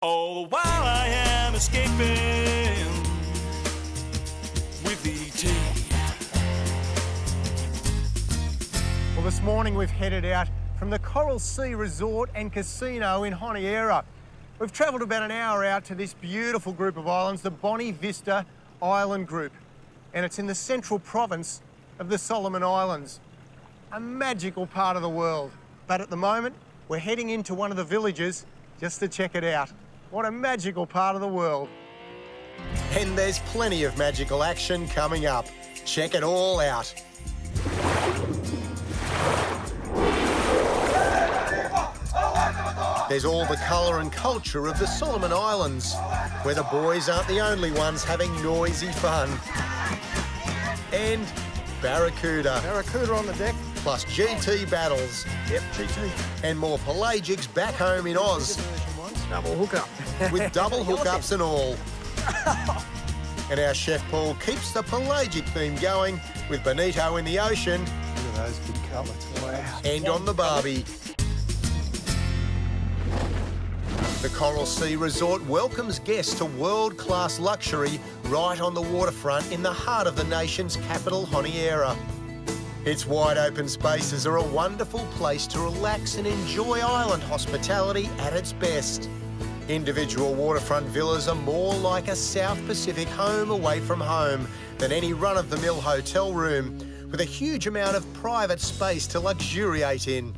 All the while I am escaping with E.T. Well, this morning we've headed out from the Coral Sea Resort and Casino in Honiara. We've travelled about an hour out to this beautiful group of islands, the Bonnie Vista Island Group. And it's in the central province of the Solomon Islands, a magical part of the world. But at the moment, we're heading into one of the villages just to check it out. What a magical part of the world. And there's plenty of magical action coming up. Check it all out. There's all the colour and culture of the Solomon Islands, where the boys aren't the only ones having noisy fun. And barracuda. Barracuda on the deck. Plus GT battles. Yep, GT. And more pelagics back home in Oz. Double hookup. With double hookups and all. And our Chef Paul keeps the pelagic theme going with bonito in the ocean. Look at those big cutlets. Wow. And on the barbie. The Coral Sea Resort welcomes guests to world-class luxury right on the waterfront in the heart of the nation's capital, Honiara. Its wide-open spaces are a wonderful place to relax and enjoy island hospitality at its best. Individual waterfront villas are more like a South Pacific home away from home than any run-of-the-mill hotel room, with a huge amount of private space to luxuriate in.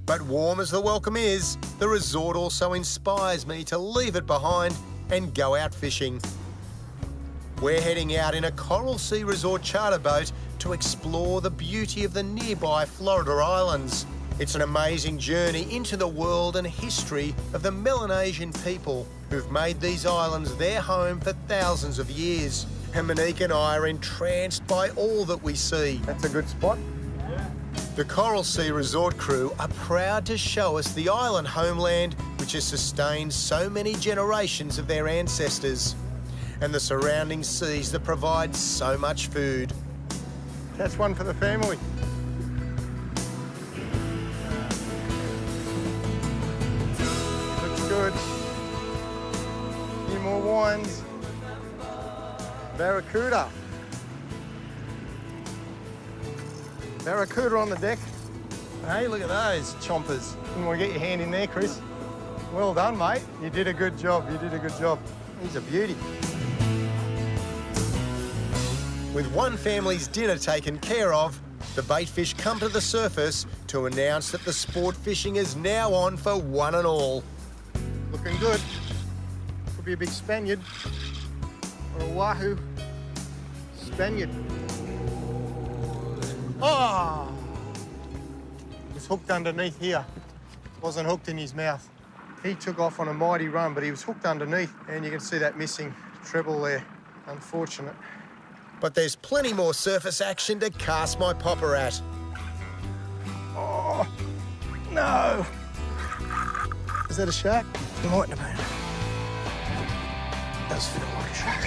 But warm as the welcome is, the resort also inspires me to leave it behind and go out fishing. We're heading out in a Coral Sea Resort charter boat to explore the beauty of the nearby Florida Islands. It's an amazing journey into the world and history of the Melanesian people who've made these islands their home for thousands of years. And Monique and I are entranced by all that we see. That's a good spot. The Coral Sea Resort crew are proud to show us the island homeland which has sustained so many generations of their ancestors, and the surrounding seas that provide so much food. That's one for the family. Looks good. A few more wines. Barracuda. Barracuda on the deck. Hey, look at those chompers. You want to get your hand in there, Chris? Well done, mate. You did a good job. You did a good job. He's a beauty. With one family's dinner taken care of, the bait fish come to the surface to announce that the sport fishing is now on for one and all. Looking good. Could be a big Spaniard or a wahoo Spaniard. Oh! It was hooked underneath here. Wasn't hooked in his mouth. He took off on a mighty run, but he was hooked underneath, and you can see that missing treble there. Unfortunate. But there's plenty more surface action to cast my popper at. Oh, no! Is that a shark? It mightn't have been. It does feel like a shark.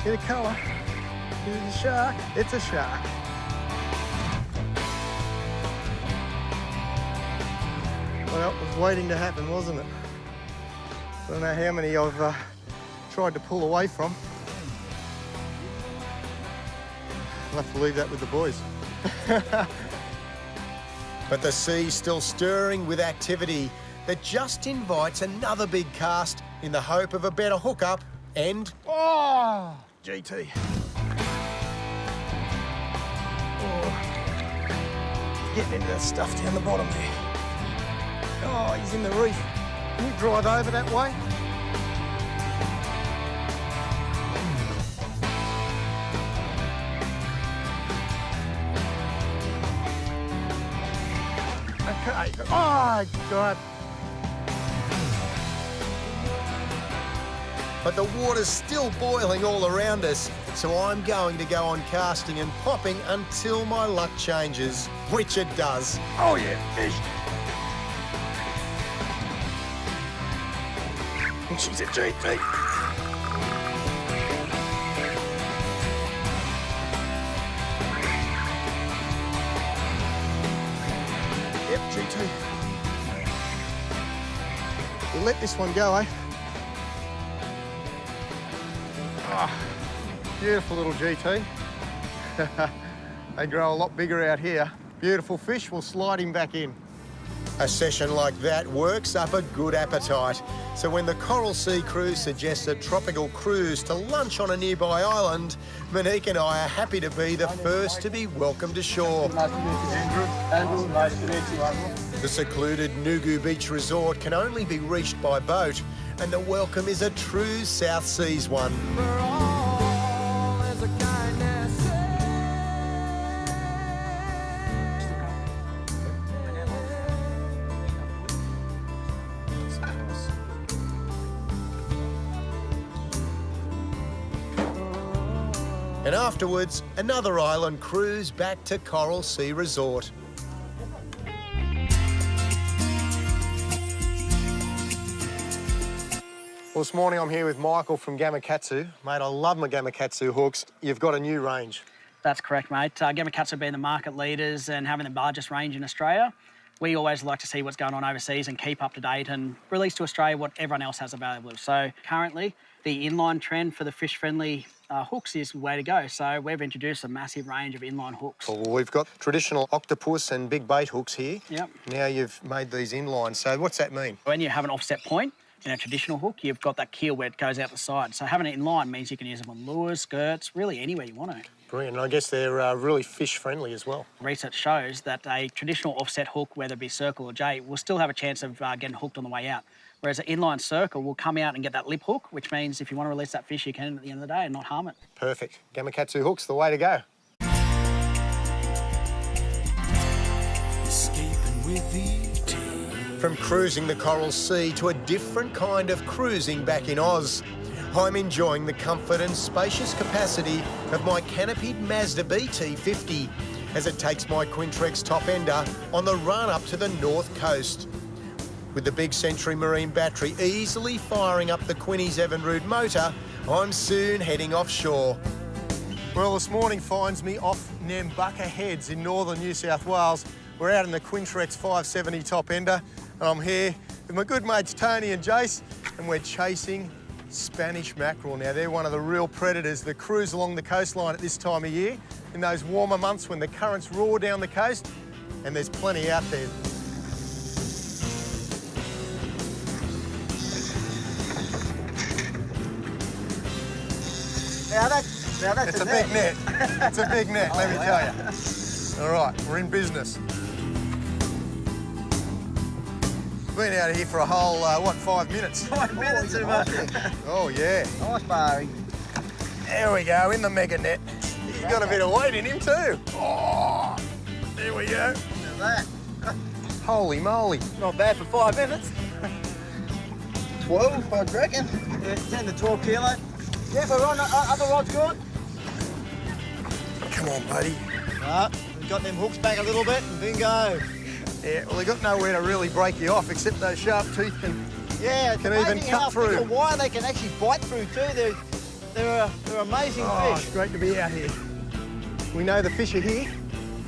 Get a colour. Is it a shark? It's a shark. Well, it was waiting to happen, wasn't it? I don't know how many I've tried to pull away from. I'll have to leave that with the boys. But the sea's still stirring with activity that just invites another big cast in the hope of a better hookup and... Oh! GT. Oh. Getting into that stuff down the bottom there. Oh, he's in the reef. Can you drive over that way? Okay. Oh, God. But the water's still boiling all around us, so I'm going to go on casting and popping until my luck changes, which it does. Oh, yeah, fish. And she's a GT. Yep, GT. We'll let this one go, eh? Oh, beautiful little GT. They grow a lot bigger out here. Beautiful fish, we'll slide him back in. A session like that works up a good appetite. So when the Coral Sea Cruise suggests a tropical cruise to lunch on a nearby island, Monique and I are happy to be the first to be welcomed ashore. Nice to meet you, Andrew. Andrew, nice to meet you, Andrew. The secluded Nugu Beach Resort can only be reached by boat, and the welcome is a true South Seas one. And afterwards, another island cruise back to Coral Sea Resort. Well, this morning I'm here with Michael from Gamakatsu. Mate, I love my Gamakatsu hooks. You've got a new range. That's correct, mate. Gamakatsu being the market leaders and having the largest range in Australia, we always like to see what's going on overseas and keep up to date and release to Australia what everyone else has available. So currently, the inline trend for the fish-friendly hooks is the way to go. So we've introduced a massive range of inline hooks. Well, we've got traditional octopus and big bait hooks here. Yep. Now you've made these inline. So what's that mean? When you have an offset point in a traditional hook, you've got that keel where it goes out the side. So having it inline means you can use them on lures, skirts, really anywhere you want to. Brilliant. And I guess they're really fish-friendly as well. Research shows that a traditional offset hook, whether it be circle or J, will still have a chance of getting hooked on the way out. Whereas an inline circle will come out and get that lip hook, which means if you want to release that fish, you can at the end of the day and not harm it. Perfect. Gamakatsu hooks, the way to go. Escaping with E.T. From cruising the Coral Sea to a different kind of cruising back in Oz, I'm enjoying the comfort and spacious capacity of my canopied Mazda BT50 as it takes my Quintrex top ender on the run up to the north coast. With the big Century Marine battery easily firing up the Quinnies Evinrude motor, I'm soon heading offshore. Well, this morning finds me off Nambucca Heads in northern New South Wales. We're out in the Quintrex 570 top ender, and I'm here with my good mates Tony and Jace, and we're chasing Spanish mackerel. Now, they're one of the real predators that cruise along the coastline at this time of year, in those warmer months when the currents roar down the coast, and there's plenty out there. Now that's It's a big net. It's a big net, let me tell you. All right, we're in business. Been out of here for a whole, 5 minutes? 5 minutes too much. Oh, yeah. Nice barring. There we go, in the mega net. He's got a bit of weight in him too. Oh, there we go. That. Holy moly. Not bad for 5 minutes. 12, I reckon. Yeah, 10 to 12 kilo. Yeah, but other rod's good. Come on, buddy. We've got them hooks back a little bit and bingo. Yeah, well, they got nowhere to really break you off except those sharp teeth can it's even amazing cut how through. thick a wire they can actually bite through too. They're amazing Oh, fish. it's great to be out here. We know the fish are here,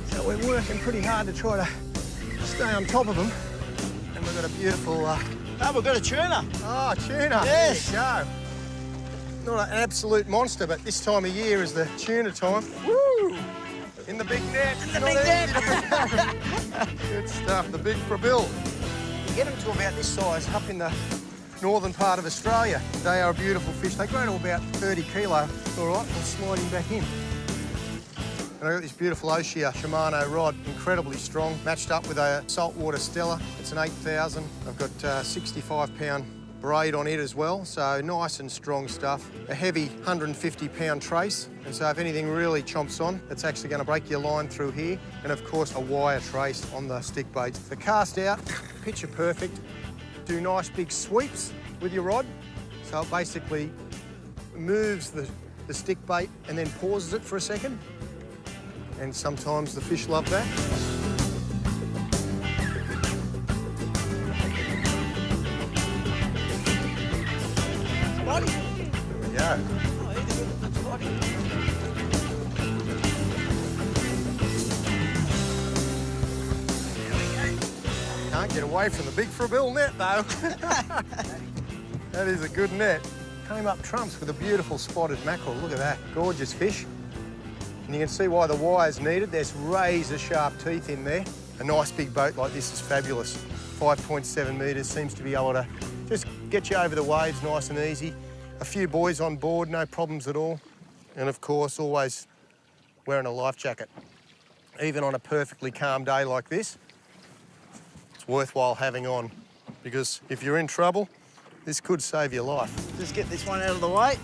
so we're working pretty hard to try to stay on top of them. And we've got a beautiful... Oh, we've got a tuna. Oh, tuna. Yes. There you go. Not an absolute monster, but this time of year is the tuna time. Woo! In the big net. In the big net. Good stuff, the big frabill. You get them to about this size up in the northern part of Australia. They are a beautiful fish. They grow to about 30 kilo. All right, we'll slide him back in. And I've got this beautiful Oshia Shimano rod, incredibly strong, matched up with a saltwater Stella. It's an 8,000. I've got 65-pound braid on it as well, so nice and strong stuff. A heavy 150-pound trace, and so if anything really chomps on, it's actually going to break your line through here. And of course, a wire trace on the stick baits. The cast out, picture perfect. Do nice big sweeps with your rod, so it basically moves the stick bait and then pauses it for a second. And sometimes the fish love that. There we go. Can't get away from the big Frabill net, though. That is a good net. Came up trumps with a beautiful spotted mackerel. Look at that. Gorgeous fish. And you can see why the wire's needed. There's razor-sharp teeth in there. A nice big boat like this is fabulous. 5.7 metres seems to be able to just get you over the waves nice and easy. A few boys on board, no problems at all. And of course, always wearing a life jacket. Even on a perfectly calm day like this, it's worthwhile having on, because if you're in trouble, this could save your life. Just get this one out of the way.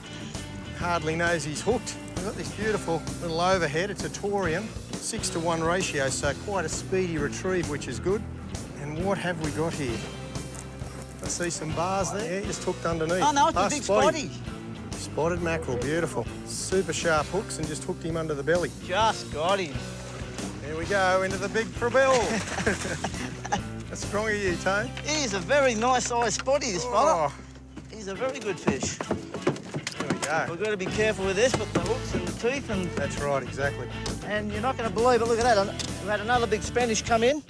Hardly knows he's hooked. We've got this beautiful little overhead. It's a Taurian, 6-to-1 ratio, so quite a speedy retrieve, which is good. And what have we got here? I see some bars there. Yeah, just hooked underneath. Oh, no, it's a big spotty. Spotted mackerel, beautiful. Super sharp hooks and just hooked him under the belly. Just got him. There we go, into the big Frabill. How strong are you, Tone? He's a very nice sized spotty, this fella. Oh, He's a very good fish. there we go. We've got to be careful with this, but the hooks and the teeth and... That's right, exactly. And you're not going to believe it. Look at that. We've had another big Spanish come in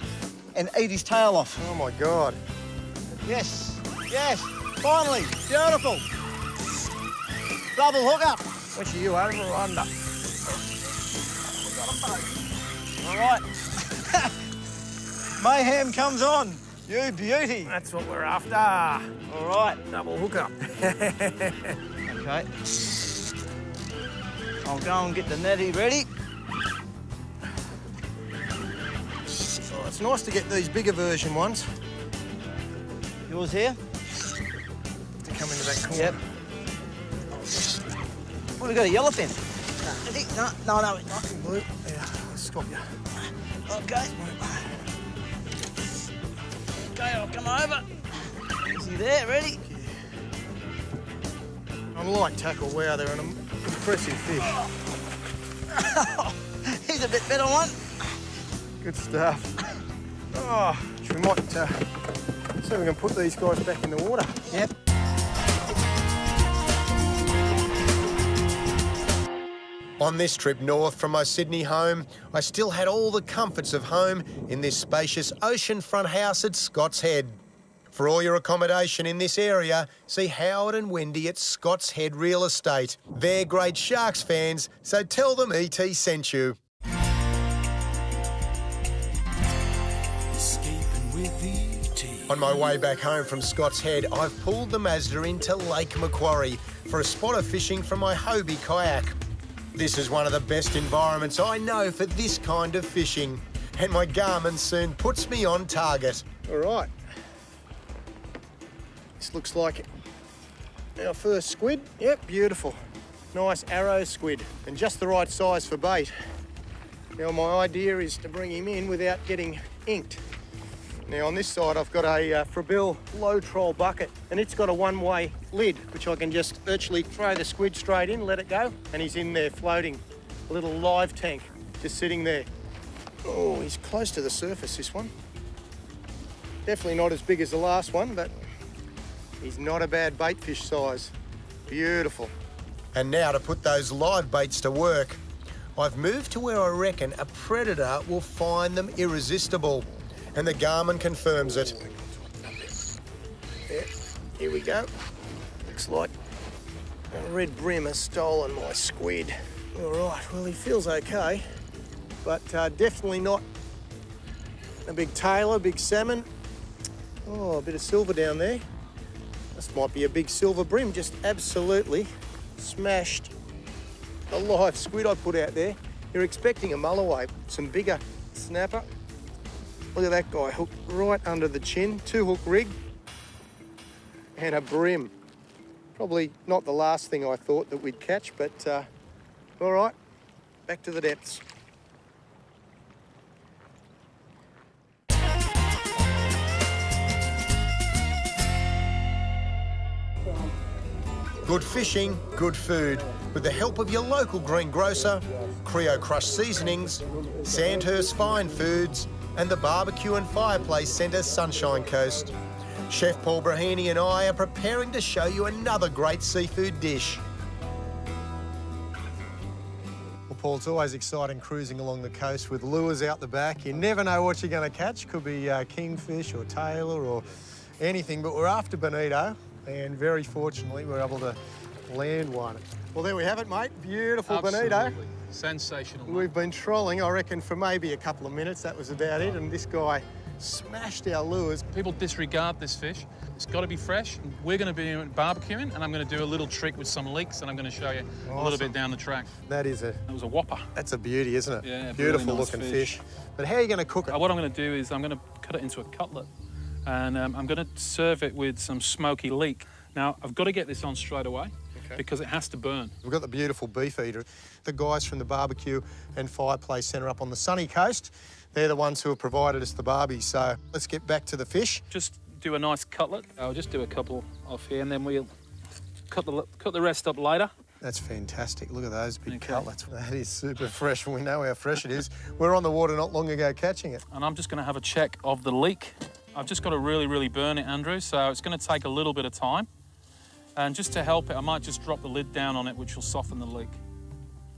and eat his tail off. Oh, my God. Yes, yes, finally, beautiful. Double hook up. Which are you, over or under? All right. Mayhem comes on. You beauty. That's what we're after. All right. Double hook up. Okay. I'll go and get the netty ready. Oh, it's nice to get these bigger version ones Yours here? to come into that corner. Yep. What, we got a yellowfin? No, it's not. Blue. Yeah, I'll stop you. Okay. Okay, I'll come over. Is he there, ready? On light tackle, wow, they're an impressive fish. He's a bit better one. Good stuff. Oh, we might see if we can put these guys back in the water. Yep. On this trip north from my Sydney home, I still had all the comforts of home in this spacious oceanfront house at Scott's Head. For all your accommodation in this area, see Howard and Wendy at Scott's Head Real Estate. They're great Sharks fans, so tell them ET sent you. Escaping with ET. On my way back home from Scott's Head, I've pulled the Mazda into Lake Macquarie for a spot of fishing from my Hobie kayak. This is one of the best environments I know for this kind of fishing, and my Garmin soon puts me on target. All right. This looks like our first squid. Yep, beautiful. Nice arrow squid, and just the right size for bait. Now, my idea is to bring him in without getting inked. Now, on this side, I've got a Frabill low troll bucket, and it's got a one-way lid, which I can just virtually throw the squid straight in, let it go, and he's in there floating. A little live tank just sitting there. Oh, he's close to the surface, this one. Definitely not as big as the last one, but he's not a bad bait fish size. Beautiful. And now to put those live baits to work. I've moved to where I reckon a predator will find them irresistible. And the Garmin confirms it. Yeah, here we go. Looks like a red brim has stolen my squid. All right, well, he feels okay, but definitely not a big tailor, big salmon. Oh, a bit of silver down there. This might be a big silver brim, just absolutely smashed a live squid I put out there. You're expecting a mulloway, some bigger snapper. Look at that guy, hooked right under the chin, 2-hook rig, and a brim. Probably not the last thing I thought that we'd catch, but all right, back to the depths. Good fishing, good food. With the help of your local greengrocer, Creo Crush Seasonings, Sandhurst Fine Foods, and the Barbecue and Fireplace Centre Sunshine Coast. Chef Paul Brahini and I are preparing to show you another great seafood dish. Well, Paul, it's always exciting cruising along the coast with lures out the back. You never know what you're going to catch. Could be kingfish or tailor or anything, but we're after bonito, and very fortunately we're able to land one. Well, there we have it, mate. Beautiful bonito. Sensational. We've been trolling, I reckon, for maybe a couple of minutes. That was about it, and this guy smashed our lures. People disregard this fish. It's got to be fresh. We're going to be barbecuing, and I'm going to do a little trick with some leeks, and I'm going to show you a little bit down the track. That was a whopper. That's a beauty, isn't it? Yeah, beautiful really nice looking fish. But how are you going to cook it? What I'm going to do is I'm going to cut it into a cutlet, and I'm going to serve it with some smoky leek. Now, I've got to get this on straight away because it has to burn. We've got the beautiful beef eater. The guys from the Barbecue and Fireplace Centre up on the sunny coast, they're the ones who have provided us the barbie. So let's get back to the fish. Just do a nice cutlet. I'll just do a couple off here, and then we'll cut the rest up later. That's fantastic. Look at those big cutlets. That is super fresh, and we know how fresh it is. We were on the water not long ago catching it. And I'm just going to have a check of the leek. I've just got to really, really burn it, Andrew, so it's going to take a little bit of time. And just to help it, I might just drop the lid down on it, which will soften the leek.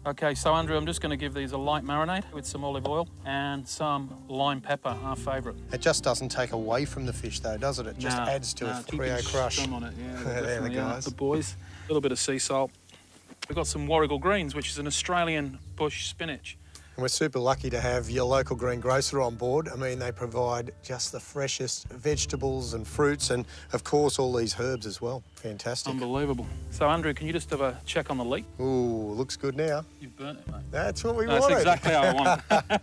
Okay, so Andrew, I'm just going to give these a light marinade with some olive oil and some lime pepper, our favourite. It just doesn't take away from the fish, though, does it? It just adds to it. Trio crush. On it. Yeah, there the guys. The boys. A little bit of sea salt. We've got some Warrigal greens, which is an Australian bush spinach. And we're super lucky to have your local greengrocer on board. I mean, they provide just the freshest vegetables and fruits and, of course, all these herbs as well. Fantastic. Unbelievable. So, Andrew, can you just have a check on the leek? Ooh, looks good now. You've burnt it, mate. That's what we wanted. That's exactly how I want it.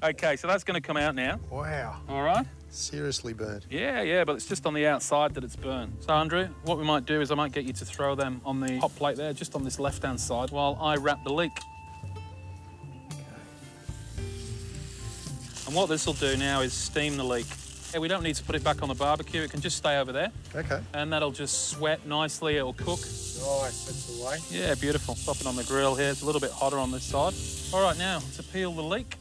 OK, so that's going to come out now. Wow. All right. Seriously burnt. Yeah, but it's just on the outside that it's burnt. So, Andrew, what we might do is I might get you to throw them on the hot plate there, just on this left-hand side, while I wrap the leek. And what this will do now is steam the leek. Yeah, we don't need to put it back on the barbecue. It can just stay over there. Okay. And that'll just sweat nicely. It'll cook. Nice, that's the way. Yeah, beautiful. Pop it on the grill here. It's a little bit hotter on this side. All right, now to peel the leek.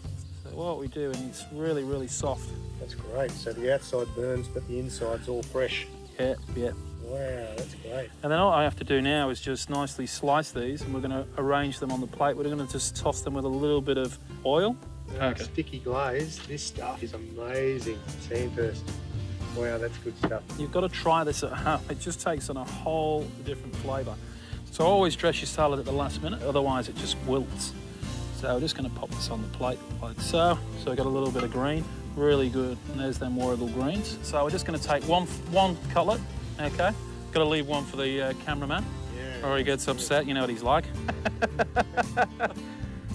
So what we do, and it's really, really soft. That's great. So the outside burns, but the inside's all fresh. Yeah. Wow, that's great. And then all I have to do now is just nicely slice these, and we're going to arrange them on the plate. We're going to just toss them with a little bit of oil. Okay. Sticky glaze. This stuff is amazing. Sandhurst. Wow, that's good stuff. You've got to try this at home. It just takes on a whole different flavour. So always dress your salad at the last minute, otherwise it just wilts. So we're just going to pop this on the plate like so. So we've got a little bit of green, really good. And there's them Warrigal greens. So we're just going to take one cutlet, okay? Got to leave one for the cameraman, or he gets upset. You know what he's like.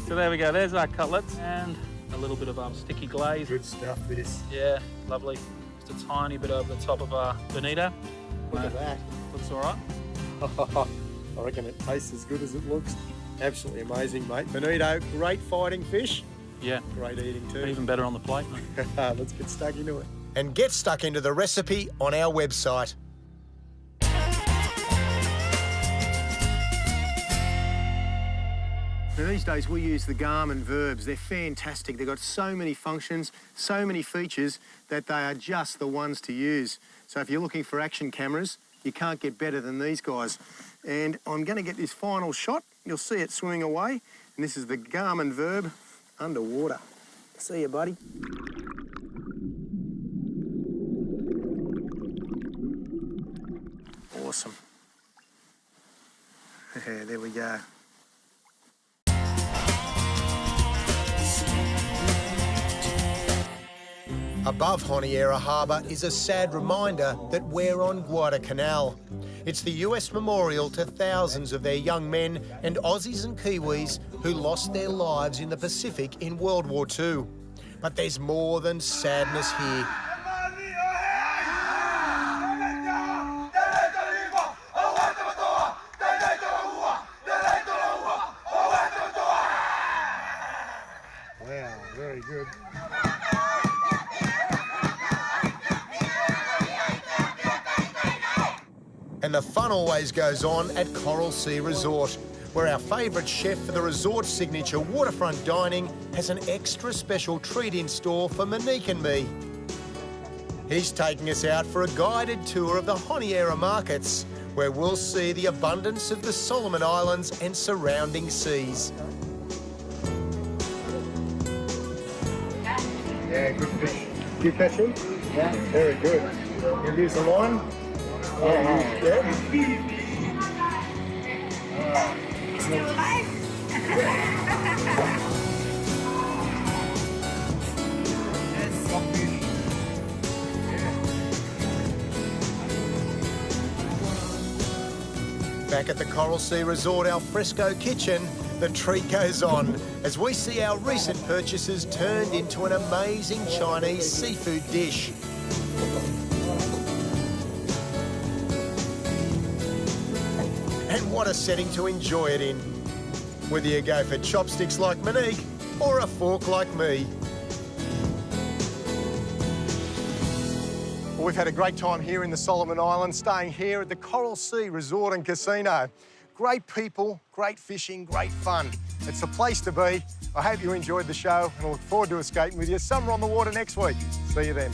So there we go, there's our cutlets and a little bit of sticky glaze. Good stuff, this. Yeah, lovely. Just a tiny bit over the top of our bonito. Look at that. Looks all right. I reckon it tastes as good as it looks. Absolutely amazing, mate. Bonito, great fighting fish. Yeah. Great eating too. Even better on the plate, mate. Let's get stuck into it. And get stuck into the recipe on our website. Now, these days we use the Garmin Verbs. They're fantastic. They've got so many functions, so many features that they are just the ones to use. So if you're looking for action cameras, you can't get better than these guys. And I'm going to get this final shot. You'll see it swimming away. And this is the Garmin Verb underwater. See you, buddy. Awesome. There we go. Above Honiara Harbour is a sad reminder that we're on Guadalcanal. It's the US memorial to thousands of their young men and Aussies and Kiwis who lost their lives in the Pacific in World War II. But there's more than sadness here. Wow, very good. And the fun always goes on at Coral Sea Resort, where our favourite chef for the resort's signature waterfront dining has an extra special treat in store for Monique and me. He's taking us out for a guided tour of the Honiara markets, where we'll see the abundance of the Solomon Islands and surrounding seas. good fish. Do you catch him? Yeah. Very good. You use the line? Yeah. Still alive? Back at the Coral Sea Resort al fresco kitchen, the treat goes on as we see our recent purchases turned into an amazing Chinese seafood dish. And what a setting to enjoy it in. Whether you go for chopsticks like Monique or a fork like me. Well, we've had a great time here in the Solomon Islands, staying here at the Coral Sea Resort and Casino. Great people, great fishing, great fun. It's the place to be. I hope you enjoyed the show and I look forward to escaping with you somewhere on the water next week. See you then.